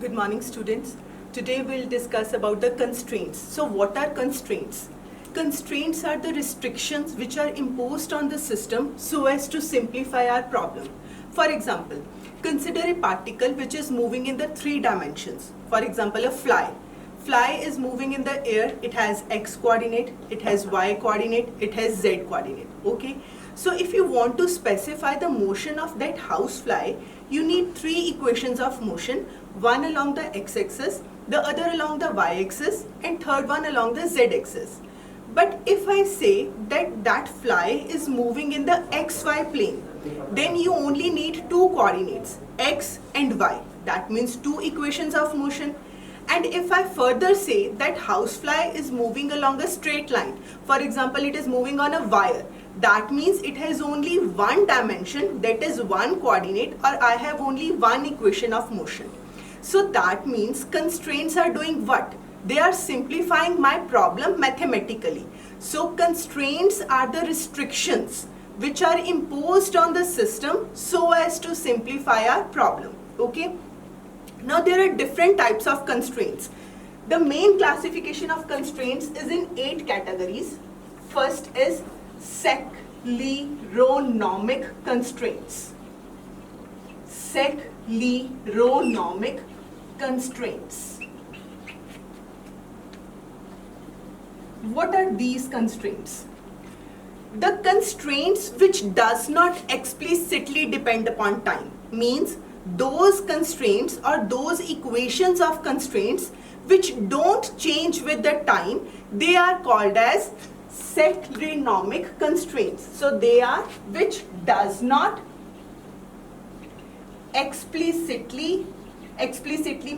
Good morning, students. Today we'll discuss about the constraints. So what are constraints? Constraints are the restrictions which are imposed on the system so as to simplify our problem. For example, consider a particle which is moving in the 3 dimensions. For example, a fly. Fly is moving in the air. It has x coordinate, it has y coordinate, it has z coordinate. Okay. So if you want to specify the motion of that housefly, you need 3 equations of motion, one along the x-axis, the other along the y-axis, and third one along the z-axis. But if I say that that fly is moving in the xy plane, then you only need 2 coordinates, x and y. That means 2 equations of motion. And if I further say that housefly is moving along a straight line, for example, it is moving on a wire, that means it has only one dimension, that is one coordinate, or I have only one equation of motion. So that means constraints are doing what? They are simplifying my problem mathematically. So constraints are the restrictions which are imposed on the system so as to simplify our problem. Okay? Now there are different types of constraints. The main classification of constraints is in 8 categories. First is scleronomic constraints. Scleronomic constraints. What are these constraints? The constraints which does not explicitly depend upon time, means those constraints or those equations of constraints which don't change with the time, they are called as scleronomic constraints. So they are which does not explicitly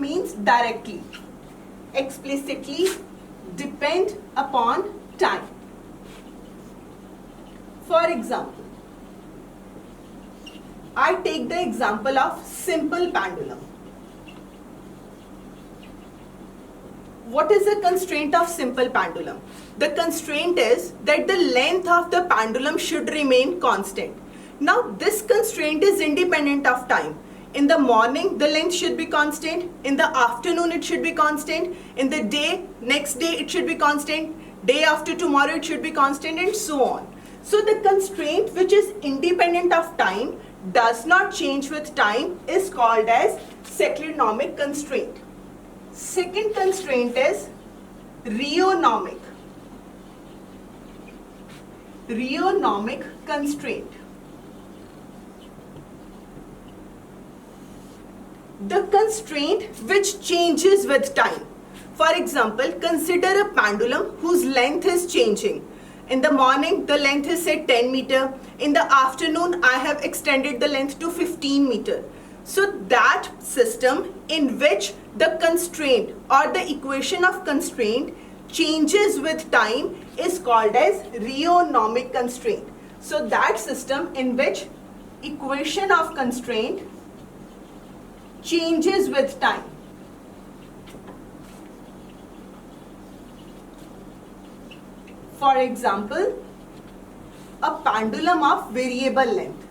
means directly, explicitly depend upon time. For example, I take the example of simple pendulum. What is the constraint of simple pendulum? The constraint is that the length of the pendulum should remain constant. Now this constraint is independent of time. In the morning the length should be constant, in the afternoon it should be constant, in the day, next day it should be constant, day after tomorrow it should be constant, and so on. So the constraint which is independent of time, does not change with time, is called as scleronomic constraint. Second constraint is rheonomic. Rheonomic constraint. The constraint which changes with time. For example, consider a pendulum whose length is changing. In the morning, the length is say 10 meter. In the afternoon, I have extended the length to 15 meter. So that system in which the constraint or the equation of constraint changes with time is called as rheonomic constraint. So that system in which equation of constraint changes with time. For example, a pendulum of variable length.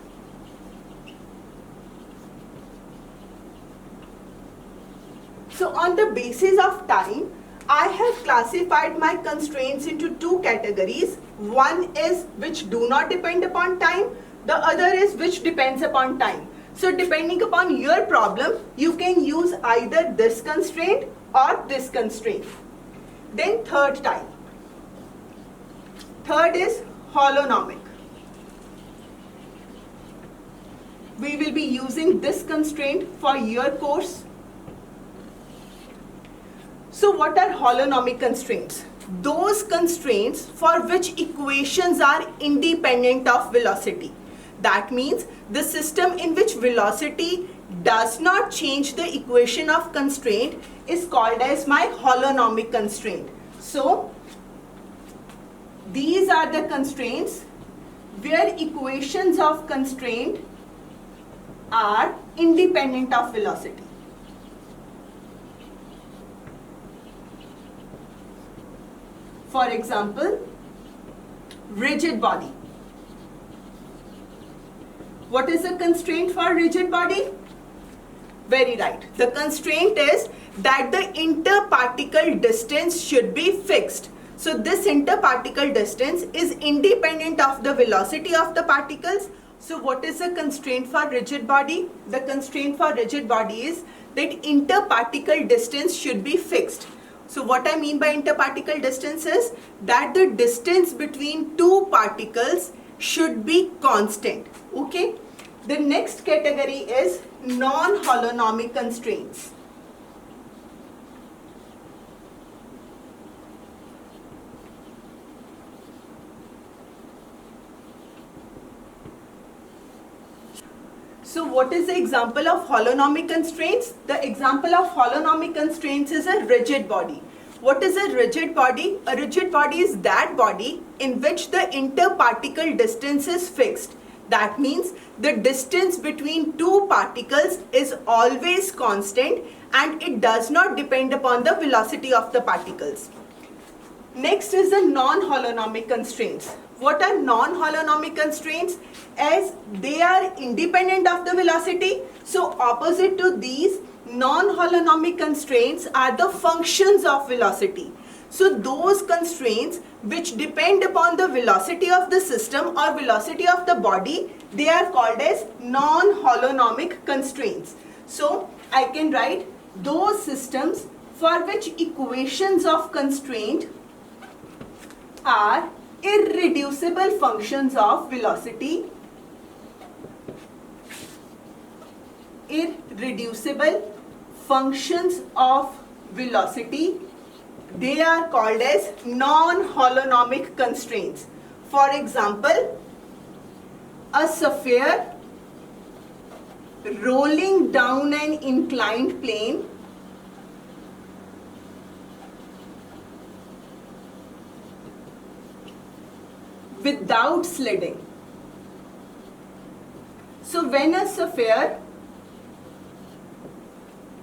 So on the basis of time, I have classified my constraints into 2 categories. One is which do not depend upon time, the other is which depends upon time. So depending upon your problem, you can use either this constraint or this constraint. Then third type. Third is holonomic. We will be using this constraint for your course. So what are holonomic constraints? Those constraints for which equations are independent of velocity. That means the system in which velocity does not change the equation of constraint is called as my holonomic constraint. So these are the constraints where equations of constraint are independent of velocity. For example, rigid body. What is the constraint for rigid body? Very right. The constraint is that the interparticle distance should be fixed. So this interparticle distance is independent of the velocity of the particles. So what is the constraint for rigid body? The constraint for rigid body is that interparticle distance should be fixed. So what I mean by interparticle distance is that the distance between two particles should be constant. Okay. The next category is non-holonomic constraints. So what is the example of holonomic constraints? The example of holonomic constraints is a rigid body. What is a rigid body? A rigid body is that body in which the interparticle distance is fixed. That means the distance between two particles is always constant and it does not depend upon the velocity of the particles. Next is the non-holonomic constraints. What are non-holonomic constraints? As they are independent of the velocity, so opposite to these, non-holonomic constraints are the functions of velocity. So those constraints which depend upon the velocity of the system or velocity of the body, they are called as non-holonomic constraints. So I can write those systems for which equations of constraint are irreducible functions of velocity. Irreducible functions of velocity, they are called as non-holonomic constraints. For example, a sphere rolling down an inclined plane without sliding. So when a sphere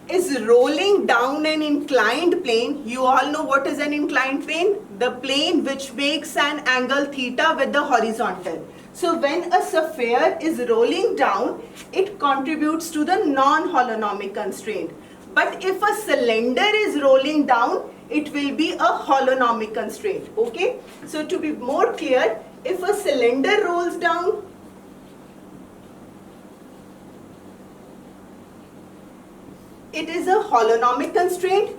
is rolling down an inclined plane, you all know what is an inclined plane? The plane which makes an angle theta with the horizontal. So when a sphere is rolling down, it contributes to the non-holonomic constraint. But if a cylinder is rolling down, it will be a holonomic constraint. Okay? So to be more clear, if a cylinder rolls down, it is a holonomic constraint,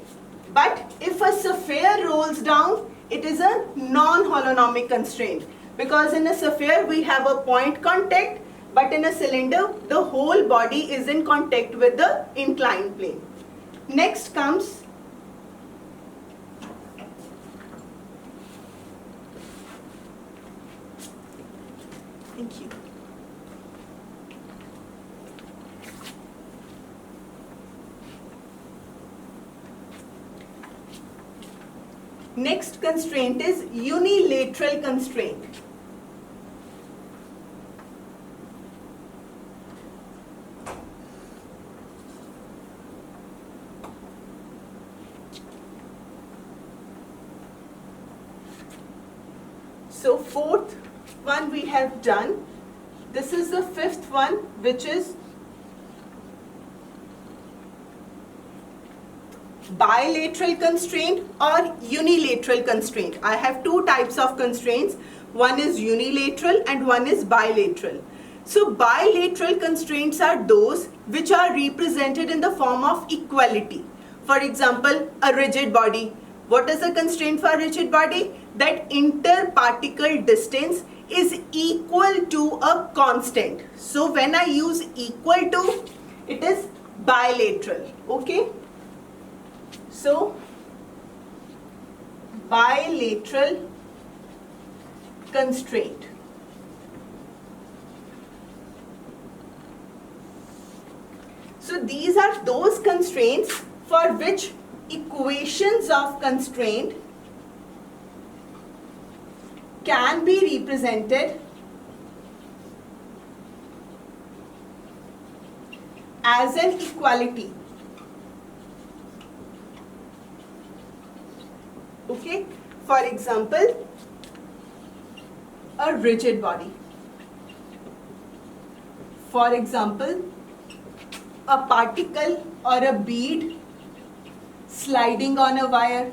but if a sphere rolls down, it is a non-holonomic constraint, because in a sphere we have a point contact, but in a cylinder the whole body is in contact with the inclined plane. Next comes thank you. Next constraint is unilateral constraint. So fourth one we have done. This is the fifth one, which is bilateral constraint or unilateral constraint. I have two types of constraints. One is unilateral and one is bilateral. So bilateral constraints are those which are represented in the form of equality. For example, a rigid body. What is the constraint for a rigid body? That interparticle distance is equal to a constant. So when I use equal to, it is bilateral. Okay? So, bilateral constraint. So, these are those constraints for which equations of constraint can be represented as an equality. Okay, for example, a rigid body. For example, a particle or a bead sliding on a wire.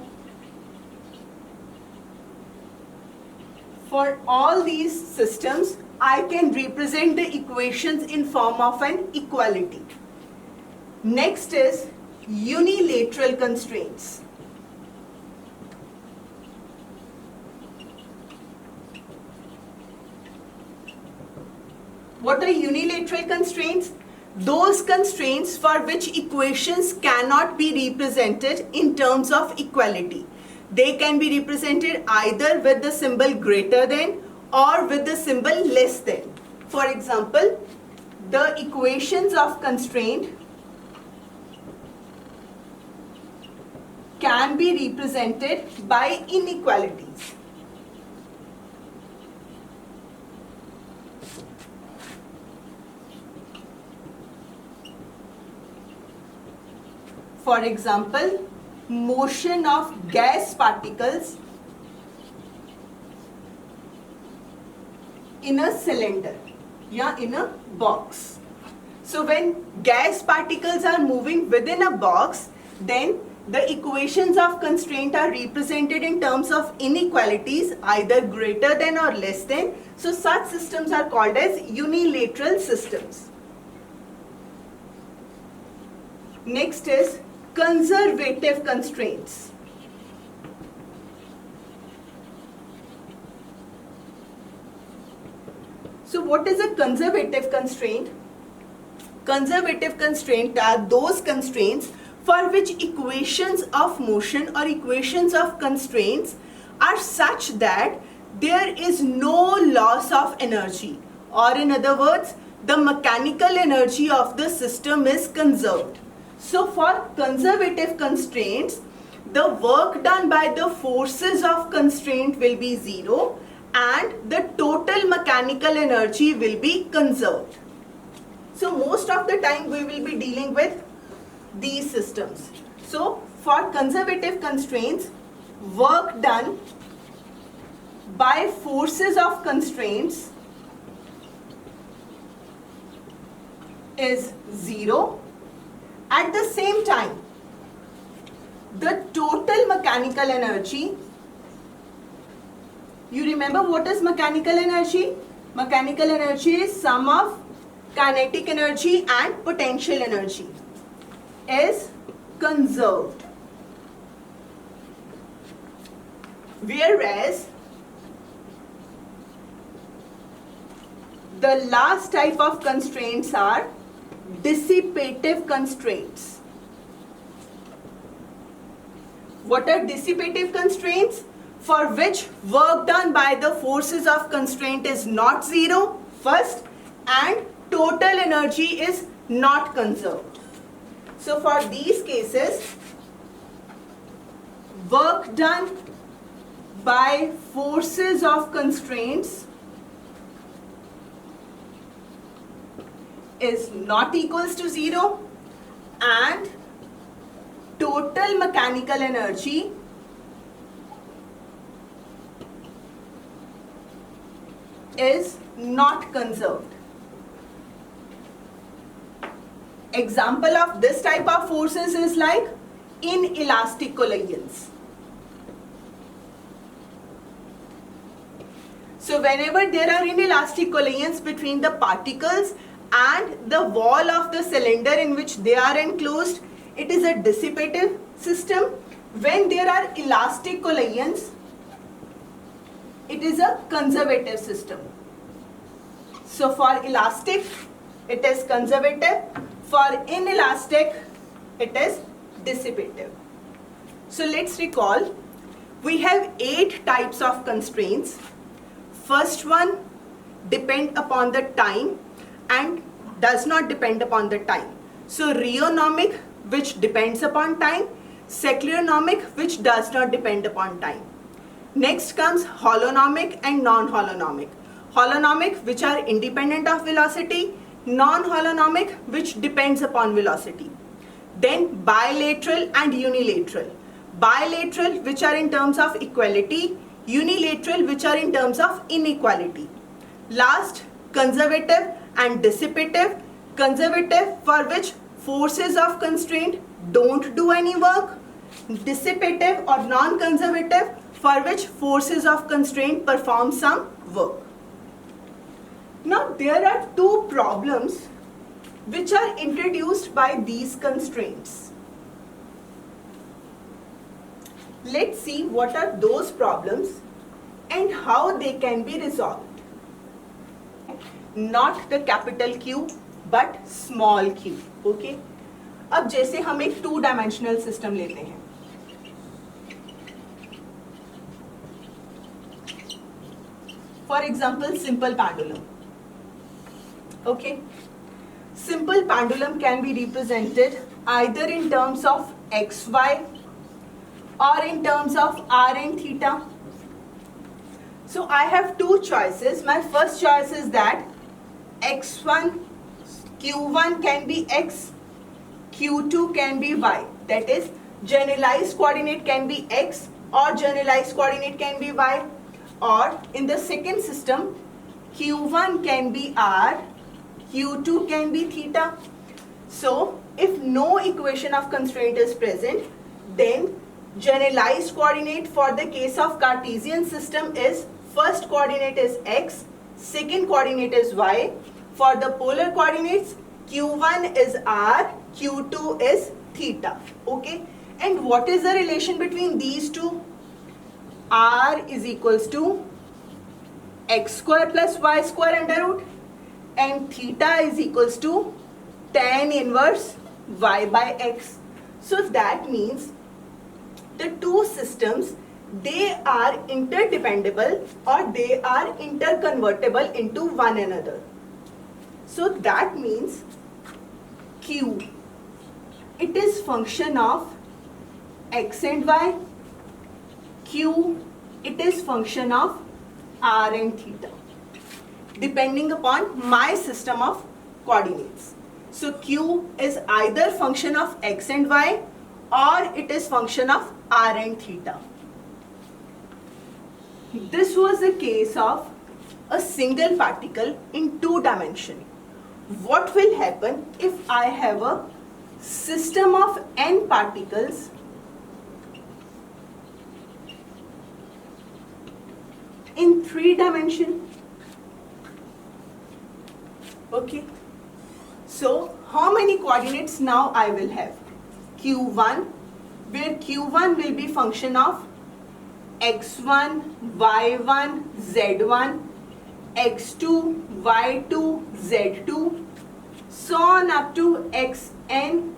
For all these systems, I can represent the equations in form of an equality. Next is unilateral constraints. What are unilateral constraints? Those constraints for which equations cannot be represented in terms of equality. They can be represented either with the symbol greater than or with the symbol less than. For example, the equations of constraint can be represented by inequalities. For example, motion of gas particles in a cylinder, in a box. So when gas particles are moving within a box, then the equations of constraint are represented in terms of inequalities, either greater than or less than. So such systems are called as unilateral systems. Next is conservative constraints. So what is a conservative constraint? Conservative constraints are those constraints for which equations of motion or equations of constraints are such that there is no loss of energy, or in other words, the mechanical energy of the system is conserved. So for conservative constraints, the work done by the forces of constraint will be zero and the total mechanical energy will be conserved. So most of the time we will be dealing with these systems. So for conservative constraints, work done by forces of constraints is zero. At the same time, the total mechanical energy, you remember what is mechanical energy? Mechanical energy is sum of kinetic energy and potential energy, is conserved. Whereas the last type of constraints are dissipative constraints. What are dissipative constraints? For which work done by the forces of constraint is not zero, first, and total energy is not conserved. So for these cases, work done by forces of constraints is not equals to zero and total mechanical energy is not conserved. Example of this type of forces is like inelastic collisions. So whenever there are inelastic collisions between the particles and the wall of the cylinder in which they are enclosed, it is a dissipative system. When there are elastic collisions, it is a conservative system. So for elastic, it is conservative. For inelastic, it is dissipative. So let's recall, we have 8 types of constraints. First one, depend upon the time and does not depend upon the time. So rheonomic, which depends upon time, cyclonomic, which does not depend upon time. Next comes holonomic and non-holonomic. Holonomic, which are independent of velocity, non-holonomic, which depends upon velocity. Then bilateral and unilateral. Bilateral, which are in terms of equality, unilateral, which are in terms of inequality. Last, conservative and dissipative. Conservative, for which Forces of constraint don't do any work. Dissipative or non-conservative, for which forces of constraint perform some work. Now there are two problems which are introduced by these constraints. Let's see what are those problems and how they can be resolved. Not the capital Q but small q. Okay? अब जैसे हम एक 2-dimensional system लेते हैं. For example, simple pendulum. Okay? Simple pendulum can be represented either in terms of xy or in terms of r and theta. So I have two choices. My first choice is that x1, q1 can be x, q2 can be y. That is, generalized coordinate can be x or generalized coordinate can be y. Or in the second system, q1 can be r, q2 can be theta. So if no equation of constraint is present, then generalized coordinate for the case of Cartesian system is first coordinate is x, second coordinate is y. For the polar coordinates, q1 is r, q2 is theta. Okay? And what is the relation between these two? R is equals to x square plus y square under root, and theta is equals to tan inverse y by x. So that means the two systems, they are interdependable or they are interconvertible into one another. So that means Q, it is function of x and y, Q, it is function of r and theta, depending upon my system of coordinates. So Q is either function of x and y or it is function of r and theta. This was a case of a single particle in 2 dimensions. What will happen if I have a system of n particles in 3 dimensions? Okay. So how many coordinates now I will have? Q1, where Q1 will be function of x1, y1, z1, x2, y2, z2, so on up to xn,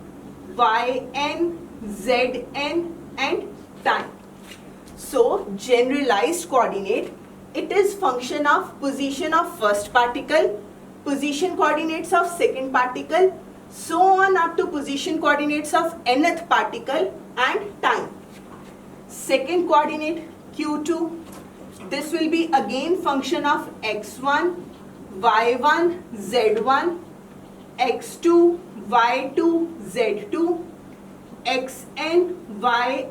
yn, zn and time. So generalized coordinate, it is function of position of first particle, position coordinates of second particle, so on up to position coordinates of nth particle and time. Second coordinate q2, this will be again function of x1, y1, z1, x2, y2, z2, xn,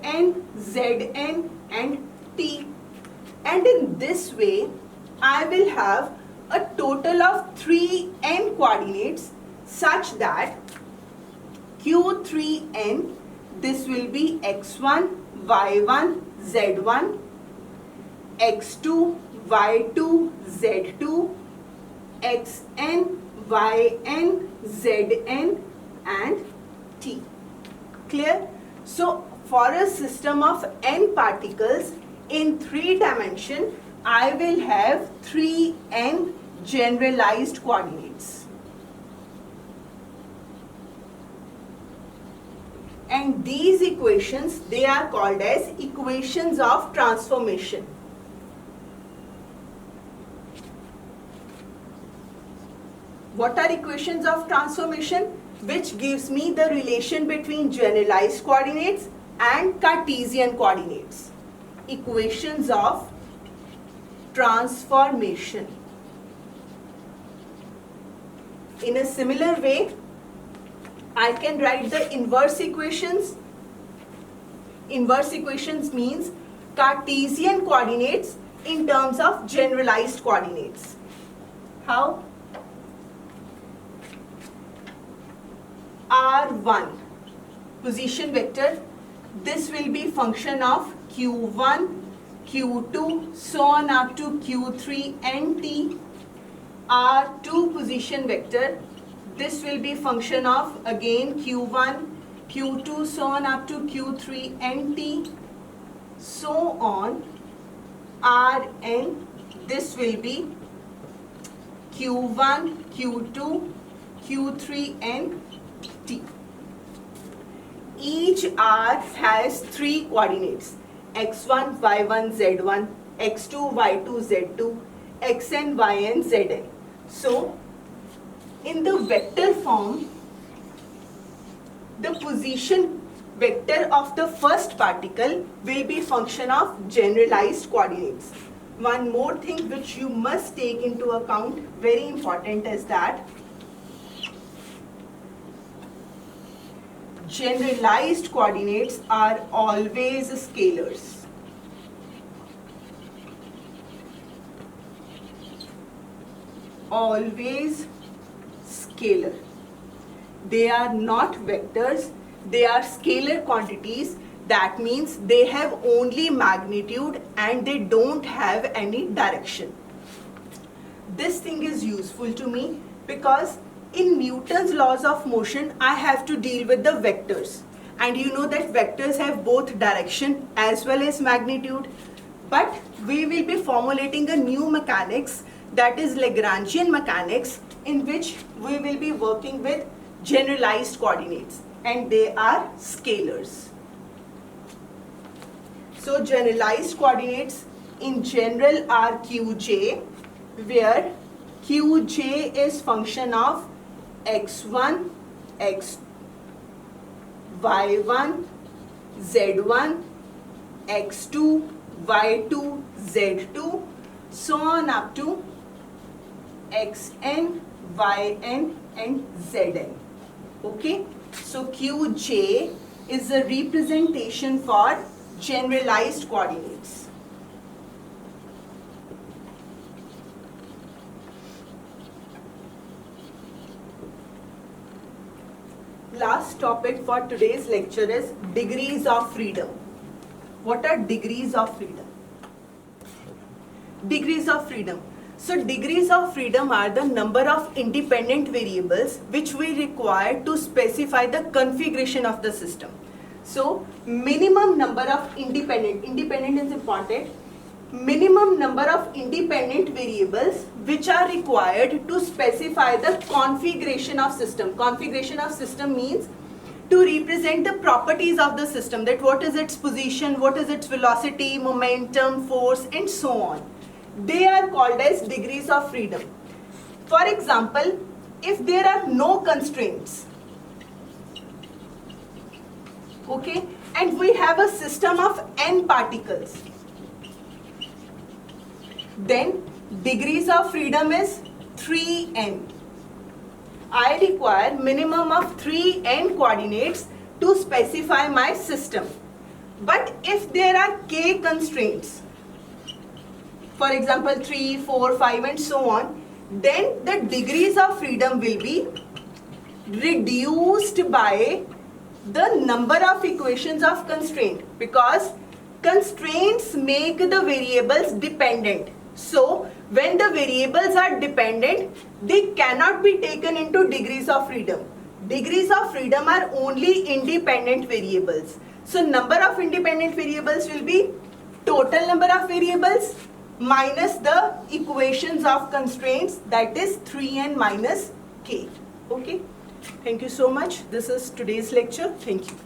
yn, zn and t. And in this way, I will have a total of 3 n coordinates such that q3n, this will be x1, y1, z1, x2, y2, z2, xn, yn, zn and t. Clear? So for a system of n particles in 3 dimensions, I will have 3n generalized coordinates. And these equations, they are called as equations of transformation. What are equations of transformation? Which gives me the relation between generalized coordinates and Cartesian coordinates. Equations of transformation. In a similar way, I can write the inverse equations. Inverse equations means Cartesian coordinates in terms of generalized coordinates. How? R1 position vector, this will be function of Q1, Q2, so on up to Q3 and T. R2 position vector, this will be function of again Q1, Q2, so on up to Q3 and T. So on Rn, this will be Q1, Q2, Q3 and T. Each R has three coordinates: x1, y1, z1, x2, y2, z2, xn, yn, zn. So, in the vector form, the position vector of the first particle will be function of generalized coordinates. One more thing which you must take into account, very important, is that generalized coordinates are always scalars. Always scalar. They are not vectors, they are scalar quantities. That means they have only magnitude and they don't have any direction. This thing is useful to me because in Newton's laws of motion, I have to deal with the vectors. And you know that vectors have both direction as well as magnitude. But we will be formulating a new mechanics, that is Lagrangian mechanics, in which we will be working with generalized coordinates, and they are scalars. So generalized coordinates in general are Qj, where Qj is function of x1, x, y1, z1, x2, y2, z2, so on up to xn, yn and zn. Okay, so Qj is a representation for generalized coordinates. Last topic for today's lecture is degrees of freedom. What are degrees of freedom? Degrees of freedom. So degrees of freedom are the number of independent variables which we require to specify the configuration of the system. So minimum number of independent is important, minimum number of independent variables which are required to specify the configuration of system. Configuration of system means to represent the properties of the system, that what is its position, what is its velocity, momentum, force and so on. They are called as degrees of freedom. For example, if there are no constraints, okay, and we have a system of n particles, then degrees of freedom is 3n. I require minimum of 3n coordinates to specify my system. But if there are k constraints, for example 3, 4, 5 and so on, then the degrees of freedom will be reduced by the number of equations of constraint, because constraints make the variables dependent. So when the variables are dependent, they cannot be taken into degrees of freedom. Degrees of freedom are only independent variables. So number of independent variables will be total number of variables minus the equations of constraints, that is 3n minus k. Okay. Thank you so much. This is today's lecture. Thank you.